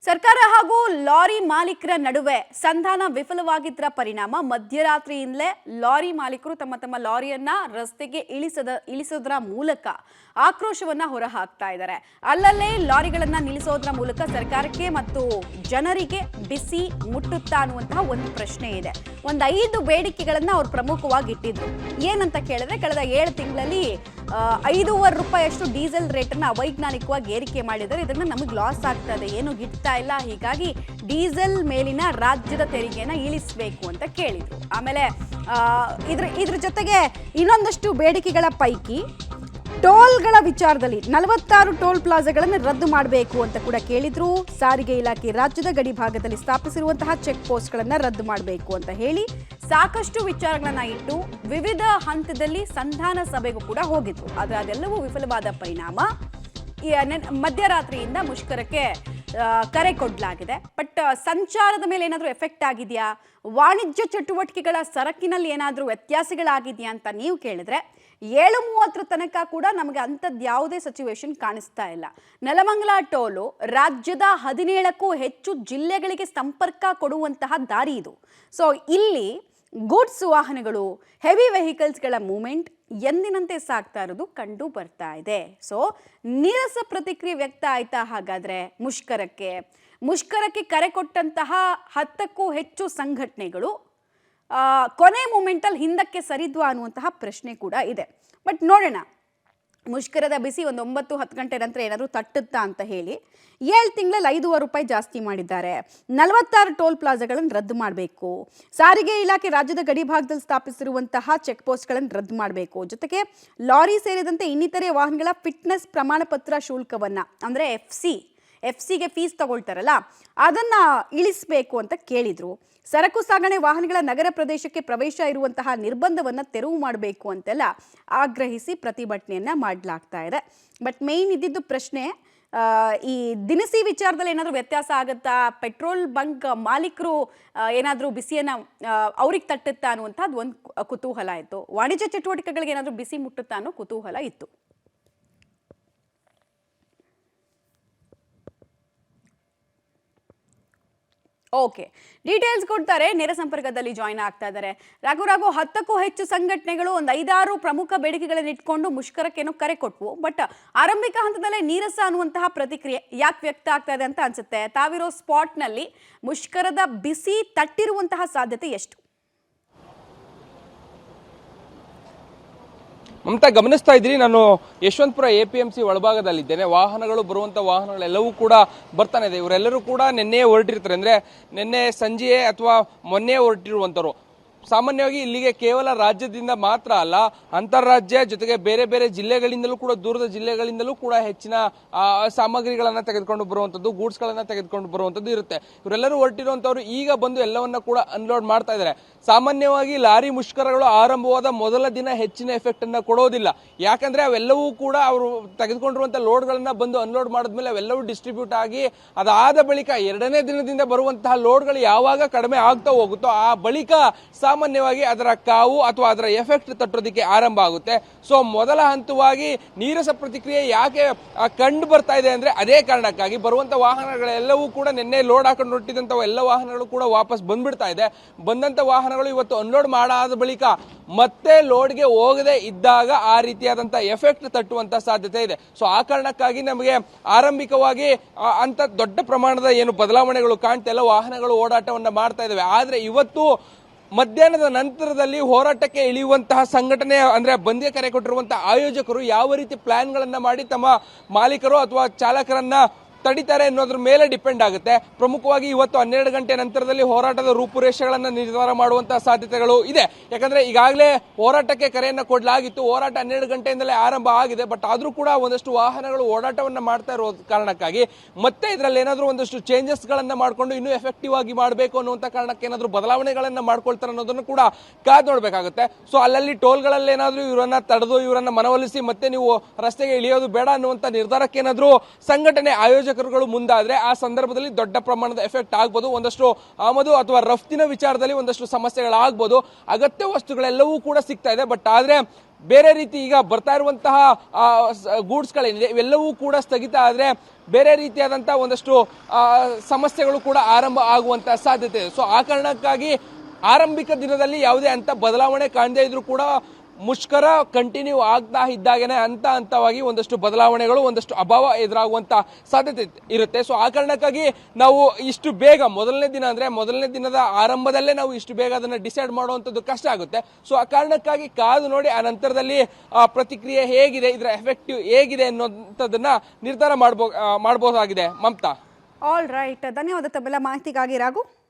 ಸರ್ಕಾರ ಹಾಗೂ ಲಾರಿ ಮಾಲೀಕರ ನಡುವೆ ಸಂಧಾನ ವಿಫಲವಾಗಿದ್ದರ ಪರಿಣಾಮ ಮಧ್ಯರಾತ್ರಿಯಿಂದಲೇ ಲಾರಿ ಮಾಲೀಕರು ತಮ್ಮ ಲಾರಿಯನ್ನ ರಸ್ತೆಗೆ ಇಳಿಸೋದರ ಮೂಲಕ ಆಕ್ರೋಶವನ್ನ ಹೊರಹಾಕ್ತಾ ಇದ್ದಾರೆ. ಅಲ್ಲಲ್ಲೇ ಲಾರಿಗಳನ್ನ ನಿಲ್ಲಿಸೋದರ ಮೂಲಕ ಸರ್ಕಾರಕ್ಕೆ ಮತ್ತು ಜನರಿಗೆ ಬಿಸಿ ಮುಟ್ಟುತ್ತಾ ಅನ್ನುವಂತಹ ಒಂದು ಪ್ರಶ್ನೆ ಇದೆ. ಒಂದು 5 ಬೇಡಿಕೆಗಳನ್ನ ಅವರು ಪ್ರಮುಖವಾಗಿ ಇಟ್ಟಿದ್ರು. ಏನಂತ ಕೇಳಿದ್ರೆ ಕಳೆದ 7 ತಿಂಗಳಲ್ಲಿ 5.5 ರೂಪಾಯಿಯಷ್ಟು ಡೀಸೆಲ್ ರೇಟನ್ನು ಅವೈಜ್ಞಾನಿಕವಾಗಿ ಏರಿಕೆ ಮಾಡಿದ್ದಾರೆ. ಇದರಿಂದ ನಮಗೆ ಲಾಸ್ ಆಗ್ತಾ ಇದೆ, ಏನು ಗಿಟ್ತಾ ಇಲ್ಲ. ಹೀಗಾಗಿ ಡೀಸೆಲ್ ಮೇಲಿನ ರಾಜ್ಯದ ತೆರಿಗೆಯನ್ನು ಇಳಿಸಬೇಕು ಅಂತ ಕೇಳಿದ್ರು. ಆಮೇಲೆ ಇದ್ರ ಜೊತೆಗೆ ಇನ್ನೊಂದಷ್ಟು ಬೇಡಿಕೆಗಳ ಪೈಕಿ ಟೋಲ್ಗಳ ವಿಚಾರದಲ್ಲಿ 46 ಟೋಲ್ ಪ್ಲಾಜಾಗಳನ್ನು ರದ್ದು ಮಾಡಬೇಕು ಅಂತ ಕೂಡ ಕೇಳಿದ್ರು. ಸಾರಿಗೆ ಇಲಾಖೆ ರಾಜ್ಯದ ಗಡಿ ಭಾಗದಲ್ಲಿ ಸ್ಥಾಪಿಸಿರುವಂತಹ ಚೆಕ್ ಪೋಸ್ಟ್ಗಳನ್ನು ರದ್ದು ಮಾಡಬೇಕು ಅಂತ ಹೇಳಿ ಸಾಕಷ್ಟು ವಿಚಾರಗಳನ್ನ ಇಟ್ಟು ವಿವಿಧ ಹಂತದಲ್ಲಿ ಸಂಧಾನ ಸಭೆಗೂ ಕೂಡ ಹೋಗಿದ್ರು. ಆದರೆ ಅದೆಲ್ಲವೂ ವಿಫಲವಾದ ಪರಿಣಾಮ ಮಧ್ಯರಾತ್ರಿಯಿಂದ ಮುಷ್ಕರಕ್ಕೆ ಕರೆ ಕೊಡಲಾಗಿದೆ. ಬಟ್ ಸಂಚಾರದ ಮೇಲೆ ಏನಾದರೂ ಎಫೆಕ್ಟ್ ಆಗಿದೆಯಾ, ವಾಣಿಜ್ಯ ಚಟುವಟಿಕೆಗಳ ಸರಕಿನಲ್ಲಿ ಏನಾದರೂ ವ್ಯತ್ಯಾಸಗಳಾಗಿದೆಯಾ ಅಂತ ನೀವು ಕೇಳಿದ್ರೆ 7:30 ತನಕ ಕೂಡ ನಮಗೆ ಅಂಥದ್ದು ಯಾವುದೇ ಸಿಚುವೇಶನ್ ಕಾಣಿಸ್ತಾ ಇಲ್ಲ. ನೆಲಮಂಗಲ ಟೋಲು ರಾಜ್ಯದ 17ಕ್ಕೂ ಹೆಚ್ಚು ಜಿಲ್ಲೆಗಳಿಗೆ ಸಂಪರ್ಕ ಕೊಡುವಂತಹ ದಾರಿ ಇದು. ಸೊ ಇಲ್ಲಿ ಗೂಡ್ಸ್ ವಾಹನಗಳು, ಹೆವಿ ವೆಹಿಕಲ್ಸ್ಗಳ ಮೂವ್ಮೆಂಟ್ ಎಂದಿನಂತೆ ಸಾಗ್ತಾ ಇರೋದು ಕಂಡು ಬರ್ತಾ ಇದೆ. ಸೊ ನೀರಸ ಪ್ರತಿಕ್ರಿಯೆ ವ್ಯಕ್ತ ಆಯ್ತಾ ಹಾಗಾದ್ರೆ ಮುಷ್ಕರಕ್ಕೆ ಕರೆ ಕೊಟ್ಟಂತಹ 10ಕ್ಕೂ ಹೆಚ್ಚು ಸಂಘಟನೆಗಳು ಕೊನೆ ಮೂಮೆಂಟಲ್ಲಿ ಹಿಂದಕ್ಕೆ ಸರಿದ್ವಾ ಅನ್ನುವಂತಹ ಪ್ರಶ್ನೆ ಕೂಡ ಇದೆ. ಬಟ್ ನೋಡೋಣ, ಮುಷ್ಕರದ ಬಿಸಿ ಒಂದು 9-10 ಗಂಟೆ ನಂತರ ಏನಾದರೂ ತಟ್ಟುತ್ತಾ ಅಂತ ಹೇಳಿ 7 ತಿಂಗಳಲ್ಲಿ 5.5 ರೂಪಾಯಿ ಜಾಸ್ತಿ ಮಾಡಿದ್ದಾರೆ. 46 ಟೋಲ್ ಪ್ಲಾಜಾಗಳನ್ನು ರದ್ದು ಮಾಡಬೇಕು. ಸಾರಿಗೆ ಇಲಾಖೆ ರಾಜ್ಯದ ಗಡಿ ಭಾಗದಲ್ಲಿ ಸ್ಥಾಪಿಸಿರುವಂತಹ ಚೆಕ್ ಪೋಸ್ಟ್ಗಳನ್ನು ರದ್ದು ಮಾಡಬೇಕು. ಜೊತೆಗೆ ಲಾರಿ ಸೇರಿದಂತೆ ಇನ್ನಿತರೆ ವಾಹನಗಳ ಫಿಟ್ನೆಸ್ ಪ್ರಮಾಣ ಪತ್ರ ಶುಲ್ಕವನ್ನು ಅಂದರೆ ಎಫ್ಸಿಗೆ ಫೀಸ್ ತಗೊಳ್ತಾರಲ್ಲ ಅದನ್ನು ಇಳಿಸಬೇಕು ಅಂತ ಕೇಳಿದರು. ಸರಕು ಸಾಗಣೆ ವಾಹನಗಳ ನಗರ ಪ್ರದೇಶಕ್ಕೆ ಪ್ರವೇಶ ಇರುವಂತಹ ನಿರ್ಬಂಧವನ್ನು ತೆರವು ಮಾಡಬೇಕು ಅಂತೆಲ್ಲ ಆಗ್ರಹಿಸಿ ಪ್ರತಿಭಟನೆಯನ್ನು ಮಾಡಲಾಗ್ತಾ ಇದೆ. ಬಟ್ ಮೇಯ್ನ್ ಇದ್ದಿದ್ದು ಪ್ರಶ್ನೆ, ಈ ದಿನಸಿ ವಿಚಾರದಲ್ಲಿ ಏನಾದರೂ ವ್ಯತ್ಯಾಸ ಆಗುತ್ತಾ, ಪೆಟ್ರೋಲ್ ಬಂಕ್ ಮಾಲೀಕರು ಏನಾದರೂ ಬಿಸಿಯನ್ನು ಅವ್ರಿಗೆ ತಟ್ಟುತ್ತಾ ಅನ್ನುವಂಥದ್ದು ಒಂದು ಕುತೂಹಲ ಇತ್ತು. ವಾಣಿಜ್ಯ ಚಟುವಟಿಕೆಗಳಿಗೆ ಏನಾದರೂ ಬಿಸಿ ಮುಟ್ಟುತ್ತಾ ಅನ್ನೋ ಕುತೂಹಲ ಇತ್ತು. ಓಕೆ, ಡೀಟೇಲ್ಸ್ ಕೊಡ್ತಾರೆ. ನೇರ ಸಂಪರ್ಕದಲ್ಲಿ ಜಾಯ್ನ್ ಆಗ್ತಾ ಇದ್ದಾರೆ ರಾಘು. 10ಕ್ಕೂ ಹೆಚ್ಚು ಸಂಘಟನೆಗಳು ಒಂದು 5-6 ಪ್ರಮುಖ ಬೇಡಿಕೆಗಳನ್ನು ಇಟ್ಕೊಂಡು ಮುಷ್ಕರಕ್ಕೇನೋ ಕರೆ ಕೊಟ್ವು. ಬಟ್ ಆರಂಭಿಕ ಹಂತದಲ್ಲೇ ನೀರಸ ಅನ್ನುವಂತಹ ಪ್ರತಿಕ್ರಿಯೆ ಯಾಕೆ ವ್ಯಕ್ತ ಆಗ್ತಾ ಇದೆ ಅಂತ ಅನ್ಸುತ್ತೆ? ತಾವಿರೋ ಸ್ಪಾಟ್ನಲ್ಲಿ ಮುಷ್ಕರದ ಬಿಸಿ ತಟ್ಟಿರುವಂತಹ ಸಾಧ್ಯತೆ ಎಷ್ಟು? ಮಮತಾ, ಗಮನಿಸ್ತಾ ಇದ್ದೀರಿ, ನಾನು ಯಶವಂತಪುರ APMC ಒಳಭಾಗದಲ್ಲಿದ್ದೇನೆ. ವಾಹನಗಳು ಬರುವಂಥ ವಾಹನಗಳೆಲ್ಲವೂ ಕೂಡ ಬರ್ತಾನೆ ಇದೆ. ಇವರೆಲ್ಲರೂ ಕೂಡ ನಿನ್ನೆ ಹೊರಟಿರ್ತಾರೆ, ಅಂದರೆ ನಿನ್ನೆ ಸಂಜೆಯೇ ಅಥವಾ ಮೊನ್ನೆ ಹೊರಟಿರುವಂಥವ್ರು. ಸಾಮಾನ್ಯವಾಗಿ ಇಲ್ಲಿಗೆ ಕೇವಲ ರಾಜ್ಯದಿಂದ ಮಾತ್ರ ಅಲ್ಲ, ಅಂತಾರಾಜ್ಯ ಜೊತೆಗೆ ಬೇರೆ ಬೇರೆ ಜಿಲ್ಲೆಗಳಿಂದಲೂ ಕೂಡ, ದೂರದ ಜಿಲ್ಲೆಗಳಿಂದಲೂ ಕೂಡ ಹೆಚ್ಚಿನ ಸಾಮಗ್ರಿಗಳನ್ನು ತೆಗೆದುಕೊಂಡು ಬರುವಂಥದ್ದು, ಗೂಡ್ಸ್ಗಳನ್ನು ತೆಗೆದುಕೊಂಡು ಬರುವಂಥದ್ದು ಇರುತ್ತೆ. ಇವರೆಲ್ಲರೂ ಹೊರಟಿರುವಂಥವ್ರು ಈಗ ಬಂದು ಎಲ್ಲವನ್ನ ಕೂಡ ಅನ್ಲೋಡ್ ಮಾಡ್ತಾ ಇದ್ದಾರೆ. ಸಾಮಾನ್ಯವಾಗಿ ಲಾರಿ ಮುಷ್ಕರಗಳು ಆರಂಭವಾದ ಮೊದಲ ದಿನ ಹೆಚ್ಚಿನ ಎಫೆಕ್ಟ್ ಅನ್ನ ಕೊಡೋದಿಲ್ಲ. ಯಾಕಂದ್ರೆ ಅವೆಲ್ಲವೂ ಕೂಡ ಅವರು ತೆಗೆದುಕೊಂಡಿರುವಂಥ ಲೋಡ್ಗಳನ್ನ ಬಂದು ಅನ್ಲೋಡ್ ಮಾಡಿದ್ಮೇಲೆ ಅವೆಲ್ಲವೂ ಡಿಸ್ಟ್ರಿಬ್ಯೂಟ್ ಆಗಿ ಅದಾದ ಬಳಿಕ 2ನೇ ದಿನದಿಂದ ಬರುವಂತಹ ಲೋಡ್ಗಳು ಯಾವಾಗ ಕಡಿಮೆ ಆಗ್ತಾ ಹೋಗುತ್ತೋ ಆ ಬಳಿಕ ಸಾಮಾನ್ಯವಾಗಿ ಅದರ ಕಾವು ಅಥವಾ ಅದರ ಎಫೆಕ್ಟ್ ತಟ್ಟೋದಕ್ಕೆ ಆರಂಭ ಆಗುತ್ತೆ. ಸೊ ಮೊದಲ ಹಂತವಾಗಿ ನೀರಸ ಪ್ರತಿಕ್ರಿಯೆ ಯಾಕೆ ಕಂಡು ಬರ್ತಾ ಇದೆ ಅಂದ್ರೆ ಅದೇ ಕಾರಣಕ್ಕಾಗಿ ಬರುವಂತ ವಾಹನಗಳೆಲ್ಲವೂ ಕೂಡ ನಿನ್ನೆ ಲೋಡ್ ಹಾಕೊಂಡು ಹೊರಟಿದಂತ ಎಲ್ಲ ವಾಹನಗಳು ಕೂಡ ವಾಪಸ್ ಬಂದ್ಬಿಡ್ತಾ ಇದೆ. ಬಂದಂತ ವಾಹನಗಳು ಇವತ್ತು ಅನ್ಲೋಡ್ ಮಾಡಾದ ಬಳಿಕ ಮತ್ತೆ ಲೋಡ್ಗೆ ಹೋಗದೆ ಇದ್ದಾಗ ಆ ರೀತಿಯಾದಂಥ ಎಫೆಕ್ಟ್ ತಟ್ಟುವಂತ ಸಾಧ್ಯತೆ ಇದೆ. ಸೊ ಆ ಕಾರಣಕ್ಕಾಗಿ ನಮಗೆ ಆರಂಭಿಕವಾಗಿ ಅಂತ ದೊಡ್ಡ ಪ್ರಮಾಣದ ಏನು ಬದಲಾವಣೆಗಳು ಕಾಣ್ತಾ ಇಲ್ಲ, ವಾಹನಗಳು ಓಡಾಟವನ್ನ ಮಾಡ್ತಾ ಇದ್ದಾವೆ. ಆದ್ರೆ ಇವತ್ತು ಮಧ್ಯಾಹ್ನದ ನಂತರದಲ್ಲಿ ಹೋರಾಟಕ್ಕೆ ಇಳಿಯುವಂತಹ ಸಂಘಟನೆ ಅಂದ್ರೆ ಬಂದ್ಗೆ ಕರೆ ಕೊಟ್ಟಿರುವಂತಹ ಆಯೋಜಕರು ಯಾವ ರೀತಿ ಪ್ಲಾನ್ಗಳನ್ನ ಮಾಡಿ ತಮ್ಮ ಮಾಲೀಕರು ಅಥವಾ ಚಾಲಕರನ್ನ ತಡಿತಾರೆ ಅನ್ನೋದ್ರ ಮೇಲೆ ಡಿಪೆಂಡ್ ಆಗುತ್ತೆ. ಪ್ರಮುಖವಾಗಿ ಇವತ್ತು 12 ಗಂಟೆ ನಂತರದಲ್ಲಿ ಹೋರಾಟದ ರೂಪುರೇಷೆಗಳನ್ನು ನಿರ್ಧಾರ ಮಾಡುವಂತಹ ಸಾಧ್ಯತೆಗಳು ಇದೆ. ಯಾಕಂದ್ರೆ ಈಗಾಗಲೇ ಹೋರಾಟಕ್ಕೆ ಕರೆಯನ್ನು ಕೊಡಲಾಗಿತ್ತು. ಹೋರಾಟ 12 ಗಂಟೆಯಿಂದಲೇ ಆರಂಭ ಆಗಿದೆ. ಬಟ್ ಆದ್ರೂ ಕೂಡ ಒಂದಷ್ಟು ವಾಹನಗಳು ಓಡಾಟವನ್ನ ಮಾಡ್ತಾ ಇರೋ ಕಾರಣಕ್ಕಾಗಿ ಮತ್ತೆ ಇದರಲ್ಲಿ ಏನಾದರೂ ಒಂದಷ್ಟು ಚೇಂಜಸ್ ಗಳನ್ನ ಮಾಡ್ಕೊಂಡು ಇನ್ನೂ ಎಫೆಕ್ಟಿವ್ ಆಗಿ ಮಾಡಬೇಕು ಅನ್ನುವಂಥ ಕಾರಣಕ್ಕೆ ಏನಾದರೂ ಬದಲಾವಣೆಗಳನ್ನ ಮಾಡ್ಕೊಳ್ತಾರೆ ಅನ್ನೋದನ್ನು ಕೂಡ ಕಾದ್ ನೋಡ್ಬೇಕಾಗುತ್ತೆ. ಸೊ ಅಲ್ಲಲ್ಲಿ ಟೋಲ್ಗಳಲ್ಲಿ ಏನಾದರೂ ಇವರನ್ನ ತಡೆದು ಇವರನ್ನ ಮನವೊಲಿಸಿ ಮತ್ತೆ ನೀವು ರಸ್ತೆಗೆ ಇಳಿಯೋದು ಬೇಡ ಅನ್ನುವಂಥ ನಿರ್ಧಾರಕ್ಕೆ ಏನಾದರೂ ಸಂಘಟನೆ ಆಯೋಜಕರುಗಳು ಮುಂದಾದ್ರೆ ಆ ಸಂದರ್ಭದಲ್ಲಿ ದೊಡ್ಡ ಪ್ರಮಾಣದ ಎಫೆಕ್ಟ್ ಆಗ್ಬೋದು. ಒಂದಷ್ಟು ಆಮದು ಅಥವಾ ರಫ್ತಿನ ವಿಚಾರದಲ್ಲಿ ಒಂದಷ್ಟು ಸಮಸ್ಯೆಗಳಾಗ್ಬೋದು. ಅಗತ್ಯ ವಸ್ತುಗಳೆಲ್ಲವೂ ಕೂಡ ಸಿಗ್ತಾ ಇದೆ. ಬಟ್ ಆದ್ರೆ ಬೇರೆ ರೀತಿ ಈಗ ಬರ್ತಾ ಇರುವಂತಹ ಗೂಡ್ಸ್ಗಳೇನಿದೆ ಇವೆಲ್ಲವೂ ಕೂಡ ಸ್ಥಗಿತ ಆದರೆ ಬೇರೆ ರೀತಿಯಾದಂತಹ ಒಂದಷ್ಟು ಸಮಸ್ಯೆಗಳು ಕೂಡ ಆರಂಭ ಆಗುವಂತಹ ಸಾಧ್ಯತೆ ಇದೆ. ಸೊ ಆ ಕಾರಣಕ್ಕಾಗಿ ಆರಂಭಿಕ ದಿನದಲ್ಲಿ ಯಾವುದೇ ಅಂತ ಬದಲಾವಣೆ ಕಾಣದೇ ಇದ್ರೂ ಕೂಡ ಮುಷ್ಕರ ಕಂಟಿನ್ಯೂ ಆಗ್ತಾ ಇದ್ದಾಗೇನೆ ಹಂತವಾಗಿ ಒಂದಷ್ಟು ಬದಲಾವಣೆಗಳು ಒಂದಷ್ಟು ಅಭಾವ ಎದುರಾಗುವಂತ ಸಾಧ್ಯತೆ ಇರುತ್ತೆ. ಸೊ ಆ ಕಾರಣಕ್ಕಾಗಿ ನಾವು ಇಷ್ಟು ಬೇಗ ಮೊದಲನೇ ದಿನದ ಆರಂಭದಲ್ಲೇ ನಾವು ಇಷ್ಟು ಬೇಗ ಅದನ್ನ ಡಿಸೈಡ್ ಮಾಡುವಂಥದ್ದು ಕಷ್ಟ ಆಗುತ್ತೆ. ಸೊ ಆ ಕಾರಣಕ್ಕಾಗಿ ಕಾದು ನೋಡಿ ಆ ನಂತರದಲ್ಲಿ ಪ್ರತಿಕ್ರಿಯೆ ಹೇಗಿದೆ, ಇದರ ಎಫೆಕ್ಟಿವ್ ಹೇಗಿದೆ ಅನ್ನೋಂಥದ್ದನ್ನ ನಿರ್ಧಾರ ಮಾಡಬಹುದಾಗಿದೆ. ಮಮತಾ. ಆಲ್ ರೈಟ್, ಧನ್ಯವಾದ ತಮ್ಮೆಲ್ಲ ಮಾಹಿತಿಗಾಗಿ ರಾಘು.